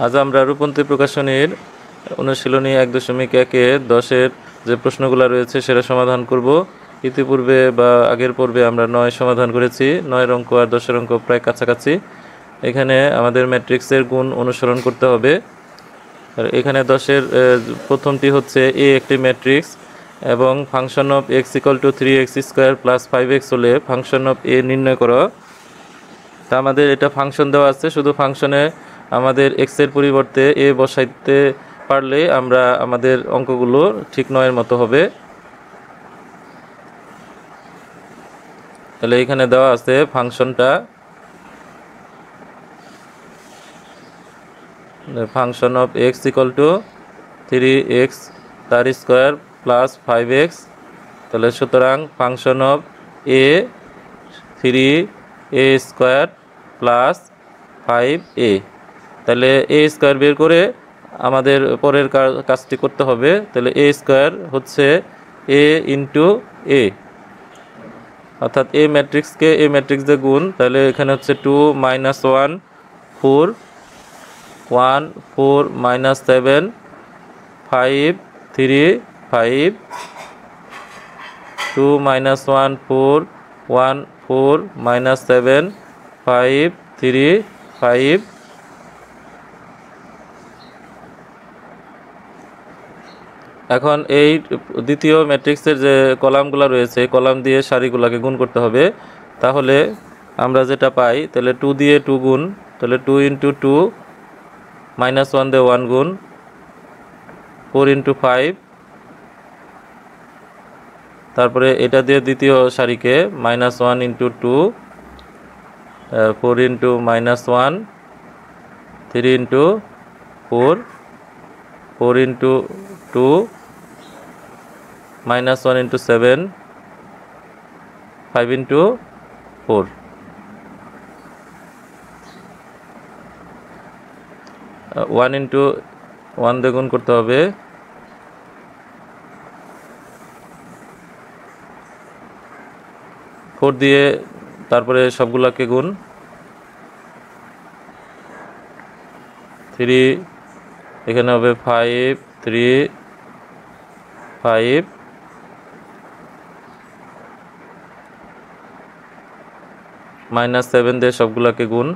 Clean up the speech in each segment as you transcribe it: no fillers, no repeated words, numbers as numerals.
আজ আমরা রূপন্তী প্রকাশনীর অনুশীলনী 1.1-এ 10-এর যে প্রশ্নগুলো রয়েছে সেটা সমাধান করব। ইতিপূর্বে বা আগের পর্বে আমরা 9 সমাধান করেছি। 9 অঙ্ক আর 10 অঙ্ক প্রায় কাছাকাছি। এখানে আমাদের ম্যাট্রিক্সের গুণ অনুসরণ করতে হবে। আর এখানে 10-এর প্রথমটি হচ্ছে এ একটি ম্যাট্রিক্স এবং function of x = 3x² + 5x হলে ফাংশন অফ এ নির্ণয় করো। তা আমাদের এটা ফাংশন দেওয়া আছে, শুধু ফাংশনে আমাদের এক্স এর পরিবর্তে এ বসাইতে পারলে আমরা আমাদের অঙ্কগুলো ঠিক 9-এর মতো হবে। তাহলে এখানে দেওয়া আছে ফাংশনটা, ফাংশন অফ x = 3x তার স্কোয়ার প্লাস 5x। তাহলে সুতরাং function of A 3a² plus 5a। তাহলে a স্কোয়ার বের করে আমাদের পরের কাজটি করতে হবে। তাহলে a স্কোয়ার হচ্ছে a ইন্টু a, অর্থাৎ a ম্যাট্রিক্সকে a ম্যাট্রিক্স দিয়ে গুণ। তাহলে এখানে হচ্ছে 2 - 1 4 1 4 - 7 5 3 5 2 - 1 4 1 4 - 7 5 3 5। এখন এই দ্বিতীয় ম্যাট্রিক্সের যে কলামগুলো রয়েছে কলাম দিয়ে সারিগুলোকে গুণ করতে হবে। তাহলে আমরা যেটা পাই, তাহলে 2 দিয়ে 2 গুণ, তাহলে 2 × 2 -1 দিয়ে 1 গুণ, 4 × 5, তারপরে এটা দিয়ে দ্বিতীয় সারিকে -1 × 2 4 × -1 3 × 4 4 × 2 -1 × 7 5 × 4। ওয়ান ইন্টু 1 দিয়ে গুণ করতে হবে, 4 দিয়ে তারপরে সবগুলাকে গুণ, 3 এখানে হবে 5 3 5 -7 দিয়ে সবগুলাকে গুণ।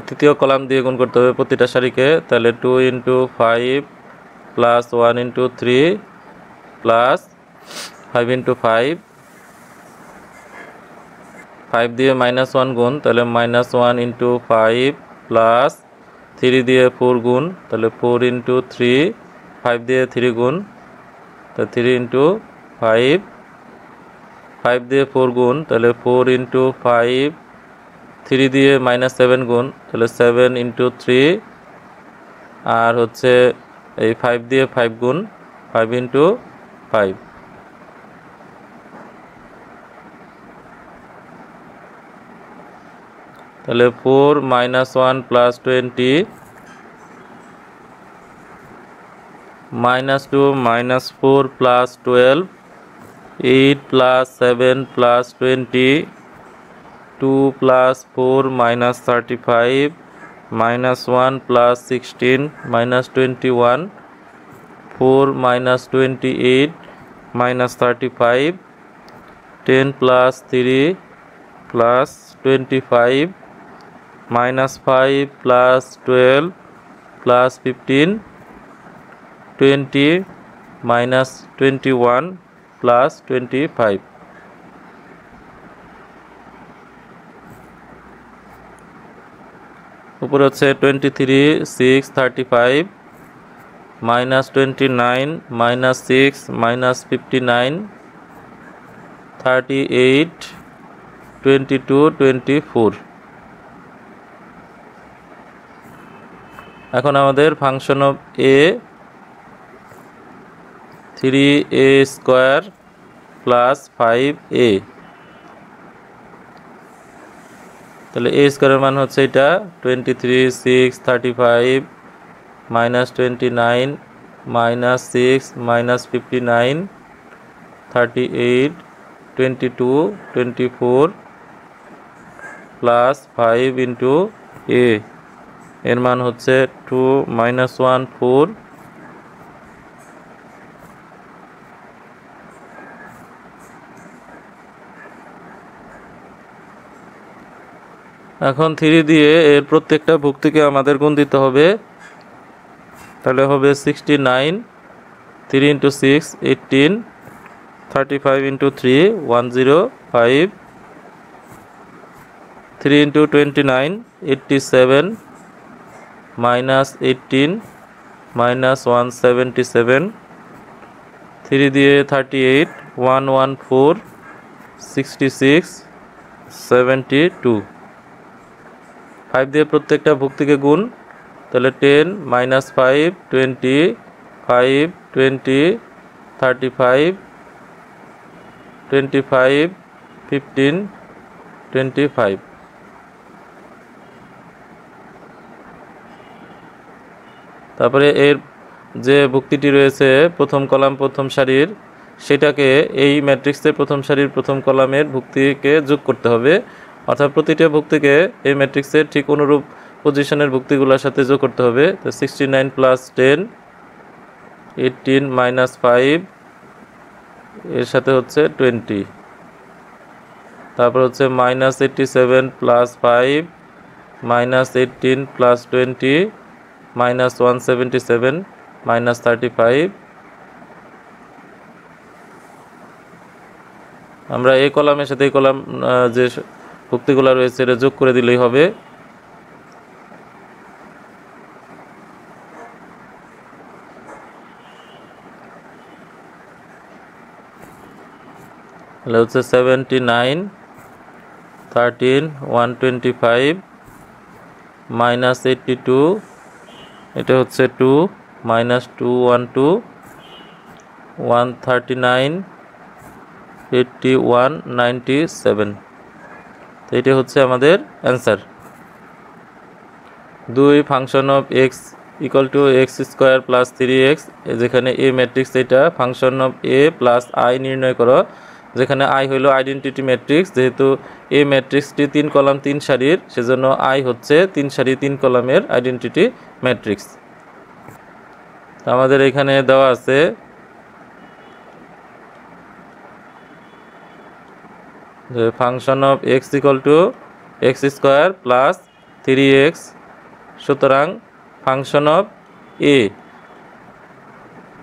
তৃতীয় কলাম দিয়ে গুণ করতে হবে প্রতিটা সারিকে। তাহলে 2 × 5 প্লাস 1 × 3 প্লাস 5 × 5 5 দিয়ে -1 গুণ, তাহলে -1 × 5 প্লাস 3 দিয়ে 4 গুণ, তাহলে 4 × 3 5 দিয়ে 3 গুণ, তাহলে 3 × 5 5 দিয়ে 4 গুণ, তাহলে 4 × 5 3 দিয়ে -7 গুণ, তাহলে 7 × 3, আর হচ্ছে এই 5 দিয়ে 5 গুণ, 5 × 5। তাহলে 4 - 1 + 20 -2 - 4 + 12 8 + 7 + 20 2 + 4 - 35 -1 + 16 - 21 4 - 28 - 35 10 + 3 + 25 -5 + 12 + 15 20 - 21 + 25। উপরে হচ্ছে 23 6 35 -29 -6 -59 38 22 24। এখন আমাদের function of A 3a² plus 5a, তাহলে a স্কোয়ারের মান হচ্ছে এটা 23 6 35 -29 -6 -59 38 22 24 প্লাস 5 ইন্টু এ, এর মান হচ্ছে 2 মাইনাস 1 4। এখন 3 দিয়ে এর প্রত্যেকটা ভুক্তিকে আমাদের গুণ দিতে হবে, তাহলে হবে 69, 3 into 6 18, 35 into 3 105, 3 into 29 87, minus 18 minus 177, 3 দিয়ে 38 114, 66 72। 5 দিয়ে প্রত্যেকটা ভুক্তিকে গুণ, তাহলে 10 মাইনাস 5 20, 5 20, 35 25 15 25। তারপরে এর যে ভুক্তিটি রয়েছে প্রথম কলাম প্রথম সারির, সেটাকে এই ম্যাট্রিক্সের প্রথম সারির প্রথম কলামের ভুক্তিকে যোগ করতে হবে, অর্থাৎ প্রতিটা ভুক্তিকে এই ম্যাট্রিক্সের ঠিক অনুরূপ পজিশনের ভুক্তিগুলোর সাথে যোগ করতে হবে। তো 69 প্লাস 10, 18 মাইনাস 5, এর সাথে হচ্ছে 20। তারপর হচ্ছে minus 87 plus 5, minus 18 plus 20, minus 177, minus 35। আমরা এই কলামের সাথে এই কলাম যে ভুক্তিগুলো রয়েছে এটা যোগ করে দিলেই হবে। তাহলে হচ্ছে 79 13 125, মাইনাস 82, এটা হচ্ছে 2, মাইনাস 212, 139 81 97। তো এটা হচ্ছে আমাদের answer. 2 function of x equal to x square plus 3x, যেখানে এ ম্যাট্রিক্স, এটা function of A plus I নির্ণয় করো, যেখানে আই হলো আইডেন্টিটি ম্যাট্রিক্স। যেহেতু এ ম্যাট্রিক্সটি 3 কলাম 3 সারির, সেজন্য আই হচ্ছে 3 সারি 3 কলামের আইডেন্টিটি ম্যাট্রিক্স। আমাদের এখানে দেওয়া আছে যে function of x equal to x square plus 3x, সুতরাং ফাংশন অফ এ,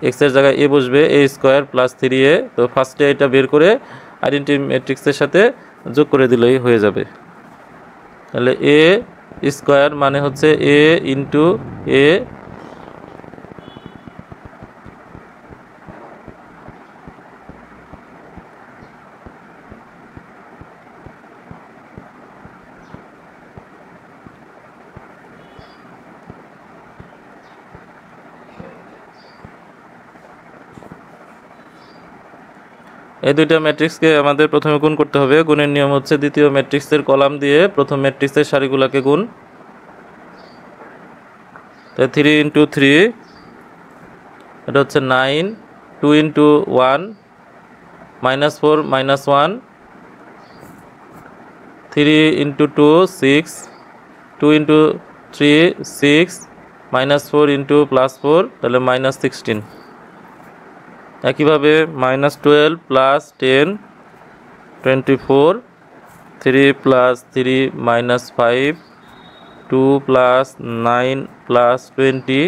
এক্সের জায়গায় এ বসবে, এ স্কোয়ার প্লাস 3a। তো ফার্স্টে এটা বের করে আইডেন্টিটি ম্যাট্রিক্সের সাথে যোগ করে দিলেই হয়ে যাবে। তাহলে এ স্কোয়ার মানে হচ্ছে এ ইন্টু এ, এই দুইটা ম্যাট্রিক্সকে আমাদের প্রথমে গুণ করতে হবে। গুণের নিয়ম হচ্ছে দ্বিতীয় ম্যাট্রিক্সের কলাম দিয়ে প্রথম ম্যাট্রিক্সের সারিগুলোকে গুণ। তো 3 ইন্টু 3, এটা হচ্ছে 9, 2 into 1 minus 4 minus 1, 3 into 2 6, 2 into 3 6, minus 4 into plus 4, তাহলে মাইনাস 16। একইভাবে minus 12 plus 10 24, 3 plus 3 minus 5, 2 plus 9 plus 20,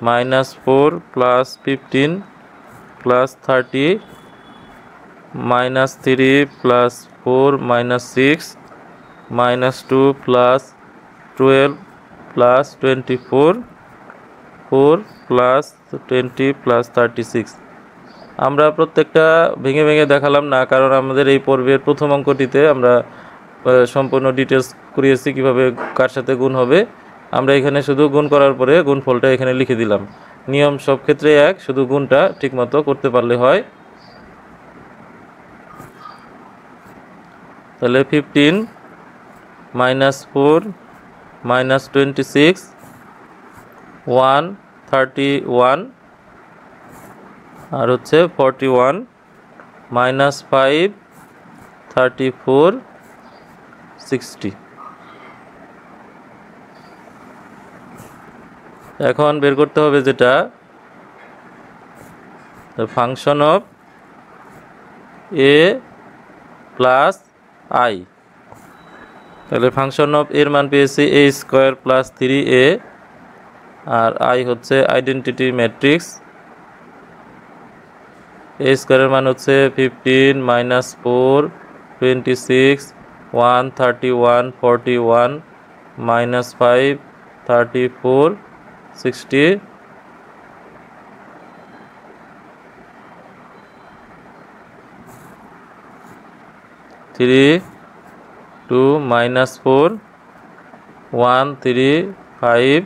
minus 4 plus 15 plus 30, minus 3 plus 4 minus 6, minus 2 plus 12 plus 24, 4 plus 20 plus 36। আমরা প্রত্যেকটা ভেঙে ভেঙে দেখালাম না, কারণ আমাদের এই পর্বের প্রথম অঙ্কটিতে আমরা সম্পূর্ণ ডিটেলস করিয়েছি কিভাবে কার সাথে গুণ হবে। আমরা এখানে শুধু গুণ করার পরে গুণফলটা এখানে লিখে দিলাম। নিয়ম সব ক্ষেত্রে এক, শুধু গুণটা ঠিকমতো করতে পারলে হয়। তাহলে 15 মাইনাস 4 মাইনাস 26 131, আর হচ্ছে 41 মাইনাস 5 34 60। এখন বের করতে হবে যেটা function of A plus I. তাহলে ফাংশন অফ এর মান পেয়েছি এ স্কোয়ার প্লাস 3a, আর আই হচ্ছে আইডেন্টিটি ম্যাট্রিক্স। এ স্কোয়ারের মান হচ্ছে 15 -4 26 131 41 -5 34 60। 3 2 -4 1 3 5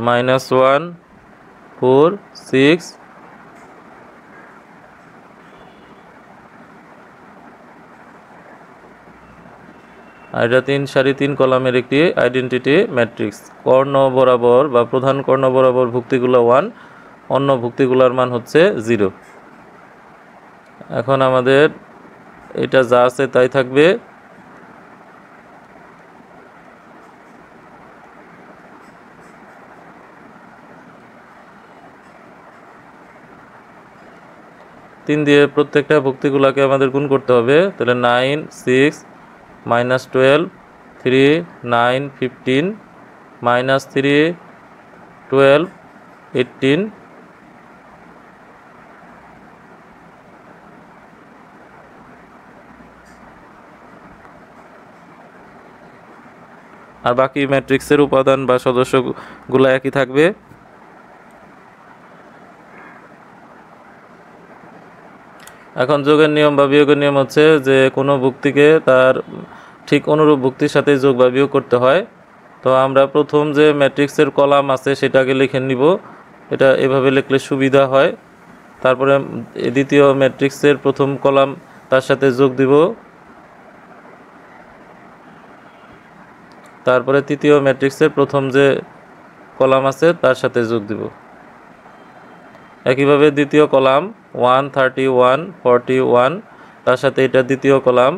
-1 4 6। আর এটা 3 সারি 3 কলামের একটি আইডেন্টিটি ম্যাট্রিক্স। কর্ণ বরাবর বা প্রধান কর্ণ বরাবর ভুক্তিগুলো 1, অন্য ভুক্তিগুলোর মান হচ্ছে 0। এখন আমাদের এটা যা আছে তাই থাকবে। তিন দিয়ে প্রত্যেকটা ভুক্তিগুলোকে আমাদের গুণ করতে হবে। তাহলে 9 6 -12 3 9 15 -3 12 18। আর বাকি ম্যাট্রিক্সের উপাদান বা সদস্যগুলো একই থাকবে। এখন যোগের নিয়ম বা বিয়োগের নিয়ম হচ্ছে যে কোনো ভুক্তিকে তার ঠিক অনুরূপ ভুক্তির সাথে যোগ বা বিয়োগ করতে হয়। তো আমরা প্রথম যে ম্যাট্রিক্সের কলাম আছে সেটাকে লিখে নিব, এটা এভাবে লিখলে সুবিধা হয়। তারপরে দ্বিতীয় ম্যাট্রিক্সের প্রথম কলাম তার সাথে যোগ দিব, তারপরে তৃতীয় ম্যাট্রিক্সের প্রথম যে কলাম আছে তার সাথে যোগ দিব। একইভাবে দ্বিতীয় কলাম 1 31 41, তার সাথে এটা দ্বিতীয় কলাম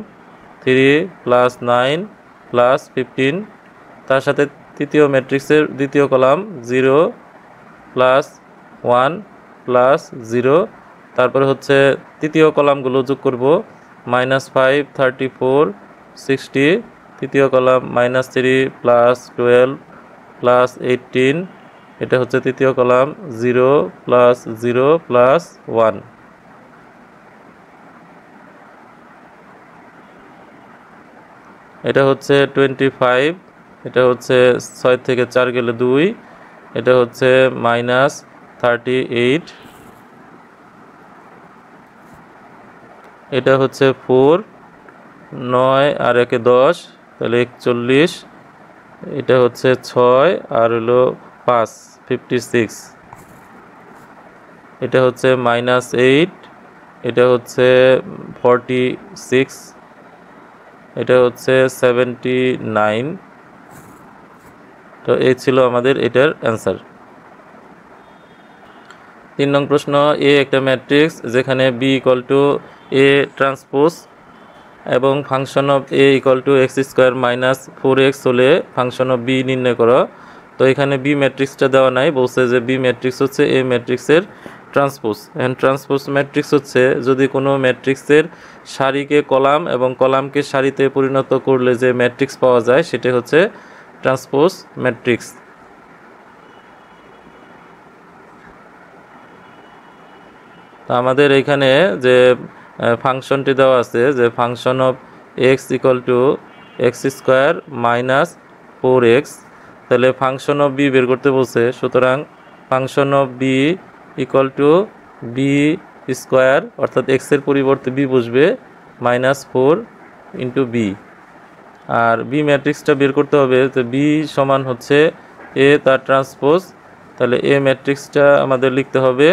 3 + 9 + 15, তার সাথে তৃতীয় ম্যাট্রিক্সের দ্বিতীয় কলাম 0 + 1 + 0। তারপরে হচ্ছে তৃতীয় কলামগুলো যোগ করব, -5 34 60, তৃতীয় কলাম -3 + 12 + 18, এটা হচ্ছে তৃতীয় কলাম 0 + 0 + 1। এটা হচ্ছে 25, এটা হচ্ছে 6 থেকে 4 গেলে 2, এটা হচ্ছে -38, এটা হচ্ছে 4 9 আর 1 10, তাহলে 41, এটা হচ্ছে 6 আর হলো 5 56, এটা হচ্ছে -8, এটা হচ্ছে 46, এটা হচ্ছে 79। তো এই ছিল আমাদের এটার অ্যান্সার। 3 নং প্রশ্ন, এ একটা ম্যাট্রিক্স যেখানে বি = এ ট্রান্সপোজ এবং function of A = x² - 4x হলে ফাংশন অফ বি নির্ণয় করো। তো এখানে বি ম্যাট্রিক্সটা দেওয়া নাই, বলছে যে বি ম্যাট্রিক্স হচ্ছে এ ম্যাট্রিক্সের ট্রান্সপোজ। এন্ড ট্রান্সপোজ ম্যাট্রিক্স হচ্ছে যদি কোনো ম্যাট্রিক্সের সারিকে কলাম এবং কলামকে সারিতে পরিণত করলে যে ম্যাট্রিক্স পাওয়া যায় সেটা হচ্ছে ট্রান্সপোজ ম্যাট্রিক্স। তো আমাদের এখানে যে ফাংশনটি দেওয়া আছে যে function of x = x² - 4x, তাহলে ফাংশন অফ বি বের করতে বলছে। সুতরাং ফাংশন অফ বি = b² অর্থাৎ x এর পরিবর্তে b বসবে -4 × b। আর বি ম্যাট্রিক্সটা বের করতে হবে, তো বি সমান হচ্ছে এ তার ট্রান্সপোজ। তাহলে এ ম্যাট্রিক্সটা আমাদের লিখতে হবে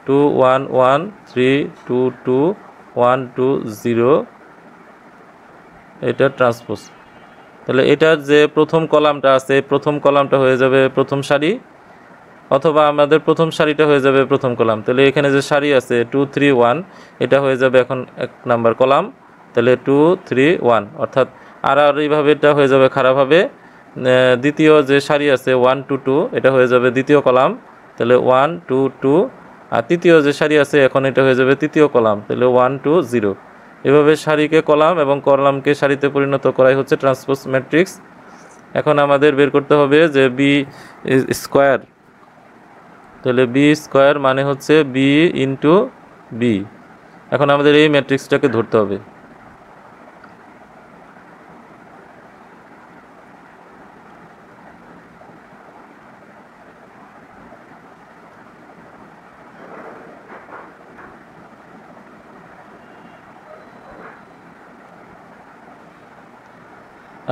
2 1 1 3 2 2 1 2 0, এটা ট্রান্সপোজ। তাহলে এটার যে প্রথম কলামটা আছে প্রথম কলামটা হয়ে যাবে প্রথম সারি, অথবা আমাদের প্রথম সারিটা হয়ে যাবে প্রথম কলাম। তাহলে এখানে যে সারি আছে 2 3 1, এটা হয়ে যাবে এখন 1 নাম্বার কলাম। তাহলে 2 3 1 অর্থাৎ আর এইভাবে এটা হয়ে যাবে খারাপভাবে। দ্বিতীয় যে সারি আছে 1 2 2 এটা হয়ে যাবে দ্বিতীয় কলাম, তাহলে 1 2 2। আর তৃতীয় যে সারি আছে এখন এটা হয়ে যাবে তৃতীয় কলাম, তাহলে 1 2 0। এভাবে সারিকে কলাম এবং কলামকে সারিতে পরিণত করাই হচ্ছে ট্রান্সপোজ ম্যাট্রিক্স। এখন আমাদের বের করতে হবে যে বি স্কোয়ার, তাহলে বি স্কোয়ার মানে হচ্ছে বি ইন্টু বি। এখন আমাদের এই ম্যাট্রিক্সটাকে ধরতে হবে।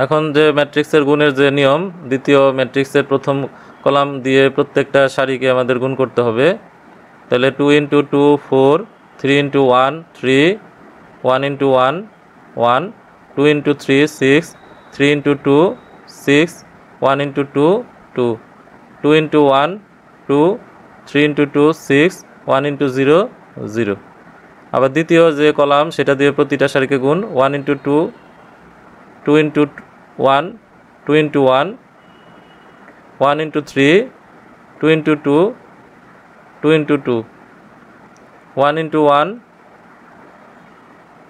এখন যে ম্যাট্রিক্সের গুণের যে নিয়ম, দ্বিতীয় ম্যাট্রিক্সের প্রথম কলাম দিয়ে প্রত্যেকটা সারিকে আমাদের গুণ করতে হবে। তাহলে 2 into 2 4, 3 into 1 3, 1 into 1 1, 2 into 3 6, 3 into 2 6, 1 into 2 2, 2 into 1 2, 3 into 2 6, 1 into 0 0। আবার দ্বিতীয় যে কলাম সেটা দিয়ে প্রতিটা সারিকে গুণ 1 into 2, 2 into 1, 2 into 1, 1 into 3, 2 into 2, 2 into 2, 1 into 1,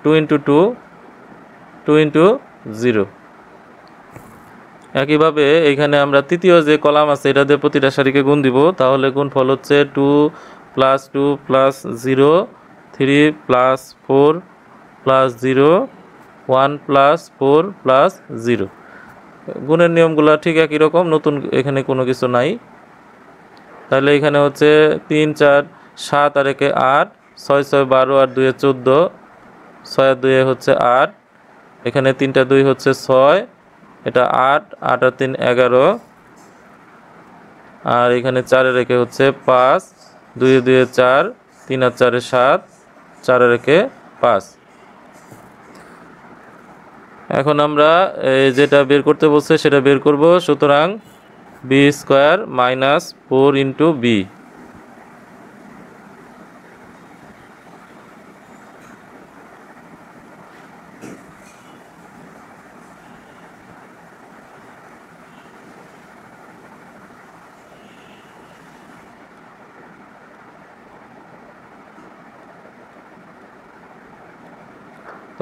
2 into 2, 2 into 0। একইভাবে এইখানে আমরা তৃতীয় যে কলাম আছে এটা দিয়ে প্রতিটা সারিকে গুণ দিব, তাহলে গুণফল হচ্ছে 2 plus 2 plus 0, 3 plus 4 plus 0, 1 plus 4 plus 0। গুণের নিয়মগুলো ঠিক একই রকম, নতুন এখানে কোনো কিছু নাই। তাহলে এখানে হচ্ছে 3 4 7 আর 1 8, 6 6 12 আর 2 14, 6 আর 2 হচ্ছে 8, এখানে 3টা 2 হচ্ছে 6, এটা 8, 8 আর 3 11, আর এখানে 4 এর 1 হচ্ছে 5, 2 এ 2 4, 3 আর 4 7, 4 আর 1 5। এখন আমরা যেটা বের করতে বলছে সেটা বের করব। সুতরাং B square minus 4 into B.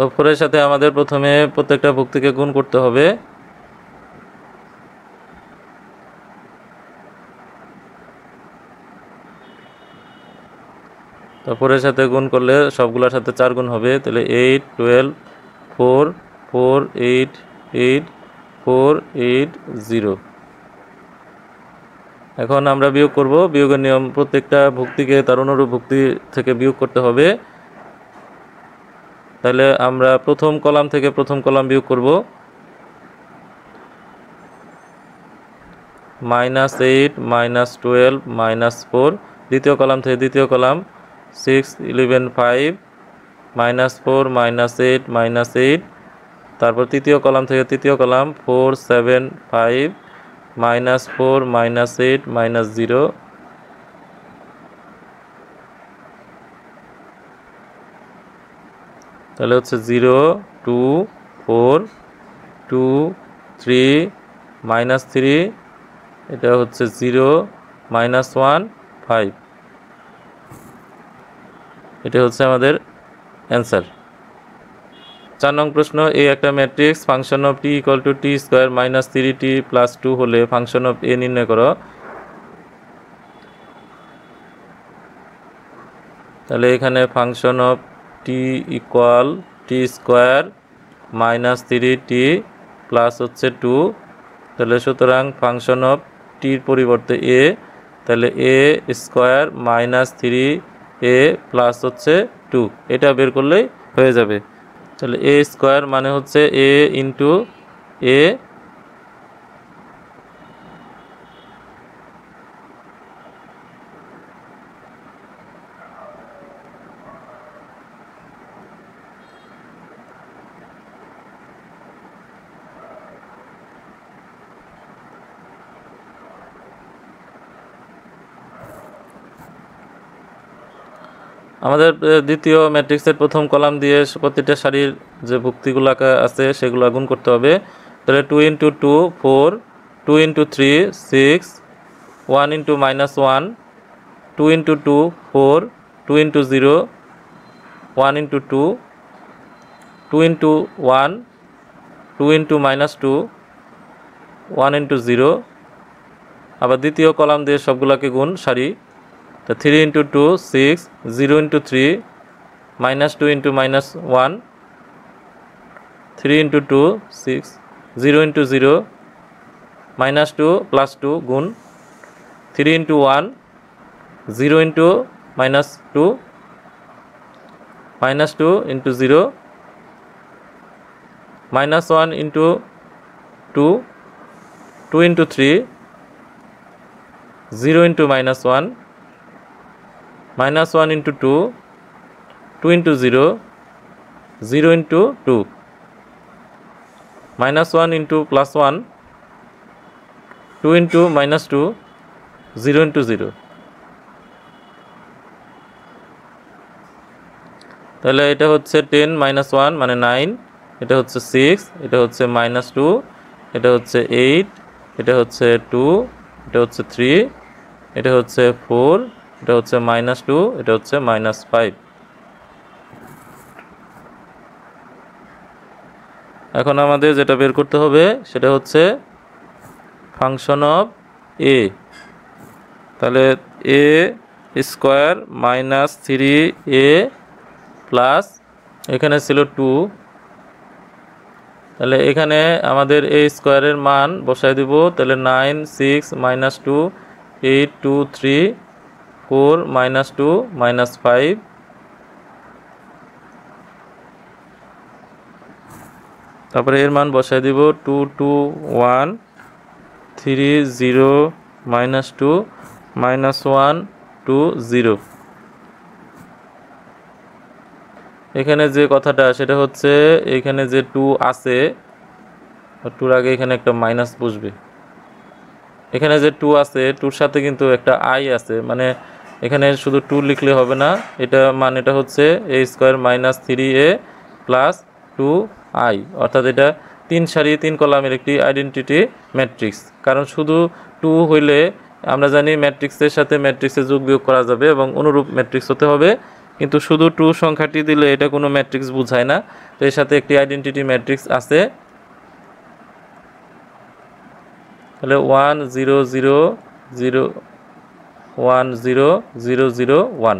তো 4 এর সাথে আমাদের প্রথমে প্রত্যেকটা ভুক্তিকে গুণ করতে হবে। তো 4 এর সাথে গুণ করলে সবগুলোর সাথে 4 গুণ হবে, তাহলে 8 12 4 4 8 8 4 8 0। এখন আমরা বিয়োগ করব। বিয়োগের নিয়ম, প্রত্যেকটা ভুক্তিকে তার অনুরূপ ভুক্তি থেকে বিয়োগ করতে হবে। তাহলে আমরা প্রথম কলাম থেকে প্রথম কলাম বিয়োগ করব। -8 -12 -4, দ্বিতীয় কলাম থেকে দ্বিতীয় কলাম 6 11 5, -4 -8 -8, তারপর তৃতীয় কলাম থেকে তৃতীয় কলাম 4 7 5, -4 -8 -0, তাহলে হচ্ছে 0 2 4 2 3 -3, এটা হচ্ছে 0 -1 5। এটা হচ্ছে আমাদের অ্যান্সার। 4 নং প্রশ্ন, এ একটা matrix function of T equal to T square minus 3t plus 2 হলে ফাংশন অফ এ নির্ণয় করো। তাহলে এখানে function of T equal T square minus 3t plus হচ্ছে 2, তাহলে সুতরাং ফাংশন অফ টির পরিবর্তে এ, তাহলে এ স্কোয়ার মাইনাস 3a প্লাস হচ্ছে 2, এটা বের করলেই হয়ে যাবে। তাহলে এ স্কোয়ার মানে হচ্ছে এ ইন্টু এ, আমাদের দ্বিতীয় ম্যাট্রিক্সের প্রথম কলাম দিয়ে প্রতিটা সারির যে ভুক্তিগুলো আছে সেগুলো গুণ করতে হবে। তাহলে 2 × 2 4, 2 × 3 6, 1 × -1, 2 × 2 4, 2 × 0 1 × 2, 2 × 1 2 × -2 1 × 0। আবার দ্বিতীয় কলাম দিয়ে সবগুলোকে গুণ সারি। তো 3 × 2 6, 0 × 3 -2 × -1, 3 × 2 6, 0 × 0 -2 +2 গুণ 3 × 1 0 × -2 -2 × 0 -1 × 2 2 × 3 0 × -1 -1 × 2 2 × 0 0 × 2 -1 × +1 2 × -2 0 × 0। তাহলে এটা হচ্ছে 10 - 1 মানে 9, এটা হচ্ছে 6, এটা হচ্ছে -2, এটা হচ্ছে 8, এটা হচ্ছে 2, এটা হচ্ছে 3, এটা হচ্ছে 4, এটা হচ্ছে -2, এটা হচ্ছে -5। এখন আমাদের যেটা বের করতে হবে সেটা হচ্ছে ফাংশন অফ এ। তাহলে a স্কোয়ার -3a প্লাস এখানে ছিল 2, তাহলে এখানে আমাদের a স্কোয়ারের মান বসাই দিব। তাহলে 9 6 -2 8 2 3 4 -2 -5, তারপরে এর মান বসাই দিব 2 2 1 3 0 -2 -1 2 0। এখানে যে কথাটা সেটা হচ্ছে এখানে যে 2 আছে, 2-র আগে এখানে একটা মাইনাস বসবে। এখানে যে 2 আছে 2-র সাথে কিন্তু একটা i আছে, মানে এখানে শুধু 2 লিখলে হবে না, এটা মানেটা হচ্ছে a square -3a plus 2i, অর্থাৎ এটা 3 সারি 3 কলামের একটি আইডেন্টিটি ম্যাট্রিক্স। কারণ শুধু 2 হইলে আমরা জানি ম্যাট্রিক্সের সাথে ম্যাট্রিক্সে যোগ বিয়োগ করা যাবে এবং অনুরূপ ম্যাট্রিক্স হতে হবে, কিন্তু শুধু 2 সংখ্যাটি দিলে এটা কোনো ম্যাট্রিক্স বোঝায় না। তো এর সাথে একটি আইডেন্টিটি ম্যাট্রিক্স আছে। তাহলে 1 0 0 0 1 0 0 0 1,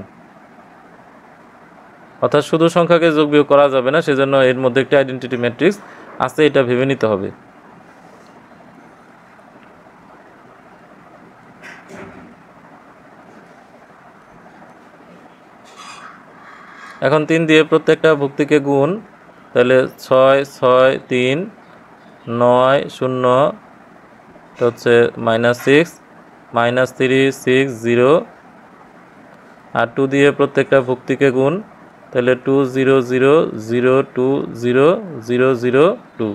অর্থাৎ শুধু সংখ্যাকে যোগ বিয়োগ করা যাবে না, সেজন্য এর মধ্যে একটি আইডেন্টিটি ম্যাট্রিক্স আছে, এটা ভেবে নিতে হবে। এখন 3 দিয়ে প্রত্যেকটা ভুক্তিকে গুণ। তাহলে 6 6 3 9 0 হচ্ছে -6 -3 6 0, আর 2 দিয়ে প্রত্যেকটা ভুক্তিকে গুণ। তাহলে 2 0 0 0 2 0 0 0 2।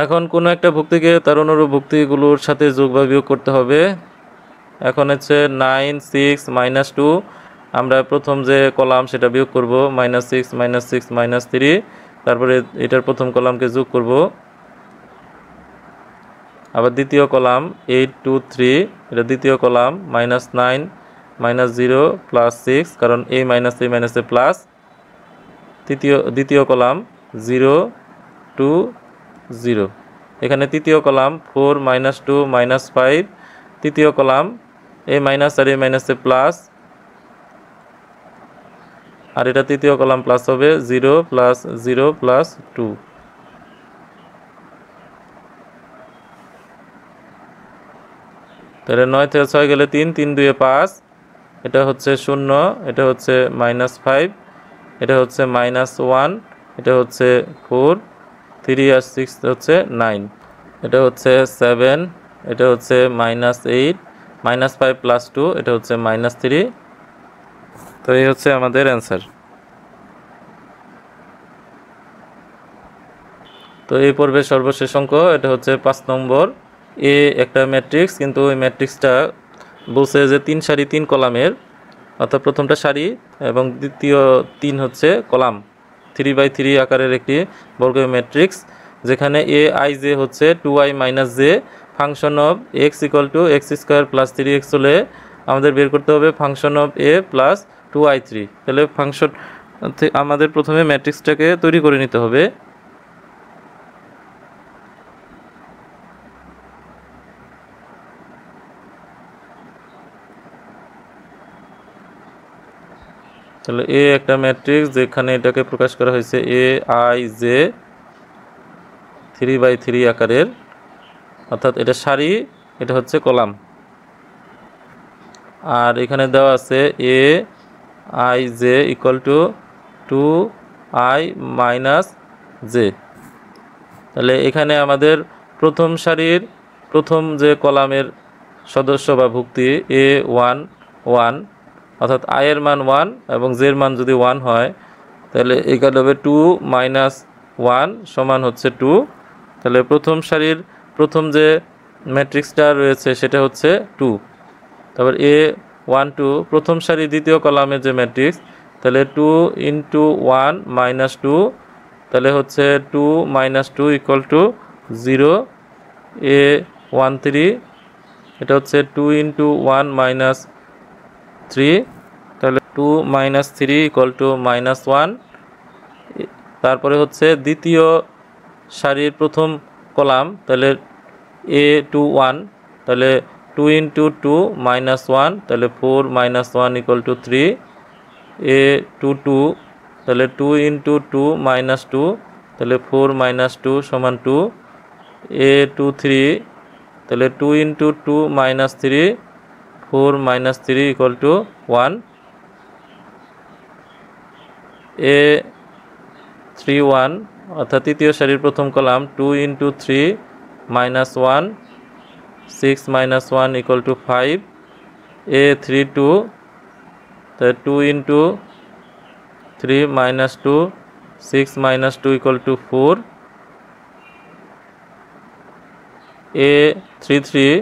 এখন কোনো একটা ভুক্তিকে তার অনুরূপ ভুক্তিগুলোর সাথে যোগ বা বিয়োগ করতে হবে। এখন হচ্ছে 9 6 -2, আমরা প্রথম যে কলাম সেটা বিয়োগ করব, -6 -6 -3, তারপরে এটার প্রথম কলামকে যোগ করব। আবার দ্বিতীয় কলাম 8 2 3, এটা দ্বিতীয় কলাম -9 -0 +6, কারণ a - a প্লাস। দ্বিতীয় কলাম 0 2 0, এখানে তৃতীয় কলাম 4 -2 -5, তৃতীয় কলাম a আর a প্লাস, আর এটা তৃতীয় কলাম প্লাস হবে 0 + 0 + 2। তাহলে 9 থেকে 6 গেলে 3 3 2 5, এটা হচ্ছে 0, এটা হচ্ছে -5, এটা হচ্ছে -1, এটা হচ্ছে 4, 3 আর 6 হচ্ছে 9, এটা হচ্ছে 7, এটা হচ্ছে -8, -5 + 2, এটা হচ্ছে -3। তো এই হচ্ছে আমাদের অ্যান্সার। তো এই পর্বের সর্বশেষ অঙ্ক, এটা হচ্ছে 5 নম্বর। এ একটা ম্যাট্রিক্স, কিন্তু ওই ম্যাট্রিক্সটা বলছে যে 3 সারি 3 কলামের, অর্থাৎ প্রথমটা সারি এবং দ্বিতীয় 3 হচ্ছে কলাম, 3x3 আকারের একটি বর্গীয় ম্যাট্রিক্স, যেখানে এ আই জে হচ্ছে 2i minus J, function of x equal to x square plus 3x হলে আমাদের বের করতে হবে function of A plus 2i3। তাহলে ফাংশন আমাদের প্রথমে ম্যাট্রিক্সটাকে তৈরি করে নিতে হবে। তাহলে এ একটা ম্যাট্রিক্স, যেখানে এটাকে প্রকাশ করা হয়েছে এ আই জে 3x3 আকারের, অর্থাৎ এটা সারি, এটা হচ্ছে কলাম। আর এখানে দেওয়া আছে A I J equal to 2i minus J. তাহলে এখানে আমাদের প্রথম সারির প্রথম যে কলামের সদস্য বা ভুক্তি a1 অর্থাৎ i এর মান 1 এবং j এর মান যদি 1 হয়, তাহলে এখানে হবে 2 মাইনাস 1 সমান হচ্ছে 2। তাহলে প্রথম সারির প্রথম যে ম্যাট্রিক্সটা রয়েছে সেটা হচ্ছে 2। তারপর a1 2 প্রথম সারি দ্বিতীয় কলামের যে ম্যাট্রিক্স, তাহলে 2 ইন্টু 1 মাইনাস 2, তাহলে হচ্ছে 2 মাইনাস 2 ইকুয়াল টু 0। a13 এটা হচ্ছে 2 ইন্টু 1 মাইনাস 3, তাহলে 2 মাইনাস 3 ইকুয়াল টু মাইনাস 1। তারপরে হচ্ছে দ্বিতীয় সারির প্রথম কলাম, তাহলে a21, তাহলে 2 ইন্টু 2 মাইনাস 1, তাহলে 4 মাইনাস 1 ইকুয়াল টু 3। a22, তাহলে 2 ইন্টু 2 মাইনাস 2, তাহলে 4 মাইনাস 2 সমান 2। a23, তাহলে 2 into 2 minus 3, 4 minus 3 equal to 1। a31, অর্থাৎ তৃতীয় সারির প্রথম column, 2 into 3 minus 1, 6 minus 1 equal to 5। a32, তাহলে 2 into 3 minus 2, 6 minus 2 equal to 4। a33,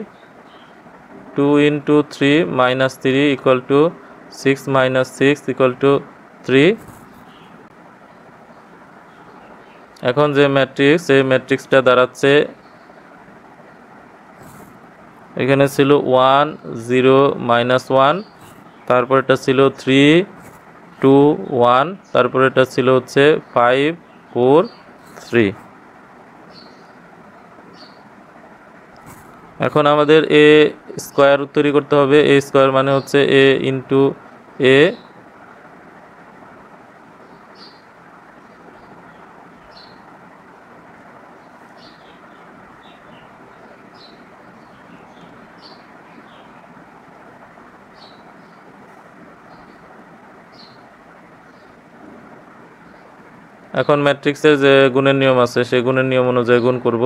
2 into 3 minus 3 equal to 6 minus 6 equal to 3। এখন যে ম্যাট্রিক্স, এই ম্যাট্রিক্সটা দাঁড়াচ্ছে, এখানে ছিল 1 0 মাইনাস 1, তারপর এটা ছিল 3 2 1, তারপর এটা ছিল হচ্ছে 5 4 3। এখন আমাদের এ স্কোয়ার তৈরি করতে হবে। এ স্কোয়ার মানে হচ্ছে এ ইন্টু এ, এখন ম্যাট্রিক্সের যে গুণের নিয়ম আছে সেই গুণের নিয়ম অনুযায়ী গুণ করব।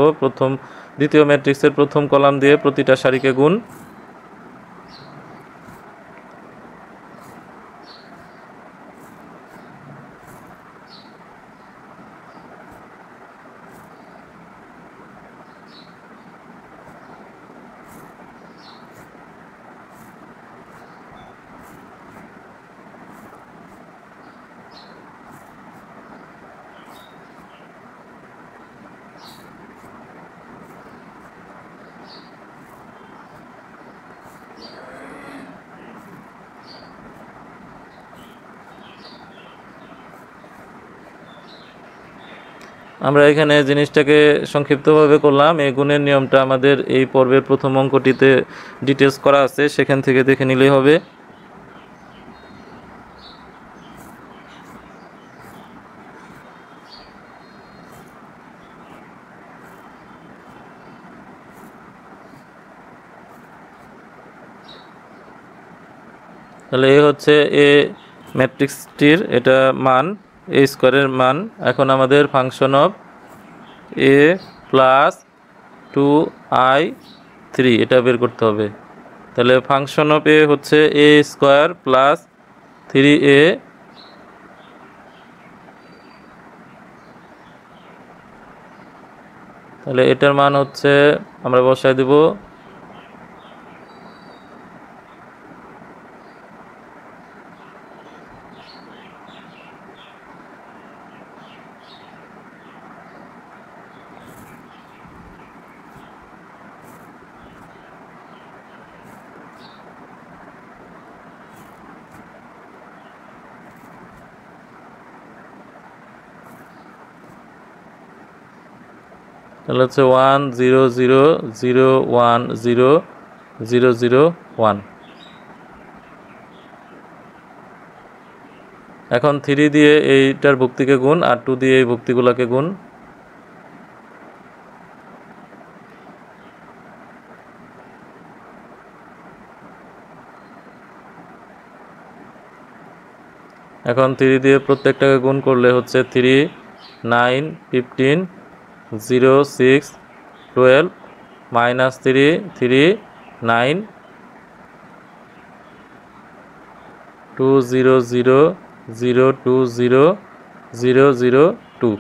দ্বিতীয় ম্যাট্রিক্সের প্রথম কলাম দিয়ে প্রতিটা সারিকে গুণ। আমরা এখানে জিনিসটাকে সংক্ষিপ্তভাবে করলাম। এই গুণের নিয়মটা আমাদের এই পর্বের প্রথম অঙ্কটিতে ডিটেলস করা আছে, সেখান থেকে দেখে নিলেই হবে। তাহলে এ হচ্ছে এ ম্যাট্রিক্সটির এটা মান, এ স্কোয়ারের মান। এখন আমাদের function of A plus 2i3 এটা বের করতে হবে। তাহলে ফাংশন অফ এ হচ্ছে এ স্কোয়ার প্লাস 3a, তাহলে এটার মান হচ্ছে আমরা বসায় দেব তাহলে হচ্ছে 100010001। এখন 3 দিয়ে এইটার ভুক্তিকে গুণ আর 2 দিয়ে এই ভুক্তিগুলোকে গুণ। এখন 3 দিয়ে প্রত্যেকটাকে গুণ করলে হচ্ছে 3 9 15 0 6 12 -3 3 9 2 0 0 0 2 0 0 0 2।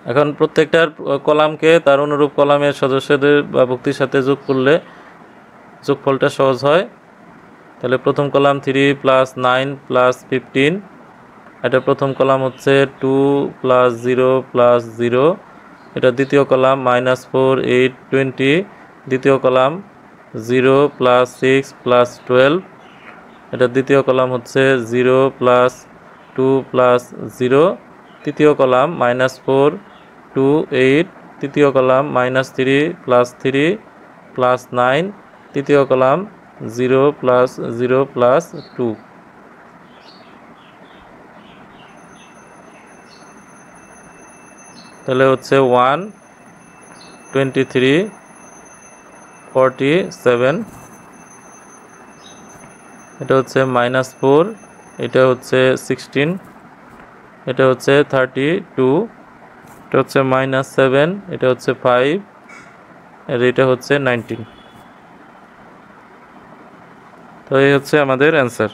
এখন প্রত্যেকটার কলামকে তার অনুরূপ কলামের সদস্যদের বা ভুক্তির সাথে যোগ করলে যোগফলটা সহজ হয়। তাহলে প্রথম কলাম 3 + 9 + 15, এটা প্রথম কলাম হচ্ছে 2 + 0 + 0, এটা দ্বিতীয় কলাম -4 8 20, দ্বিতীয় কলাম 0 + 6 + 12, এটা দ্বিতীয় কলাম হচ্ছে 0 + 2 + 0, তৃতীয় কলাম -4 2 8, তৃতীয় কলাম -3 + 3 + 9, তৃতীয় কলাম 0 + 0 + 2। তাহলে হচ্ছে 1 23 47, এটা হচ্ছে -4, এটা হচ্ছে 16, এটা হচ্ছে 32, এটা হচ্ছে -7, এটা হচ্ছে 5, আর এটা হচ্ছে 19। তো এই হচ্ছে আমাদের অ্যান্সার।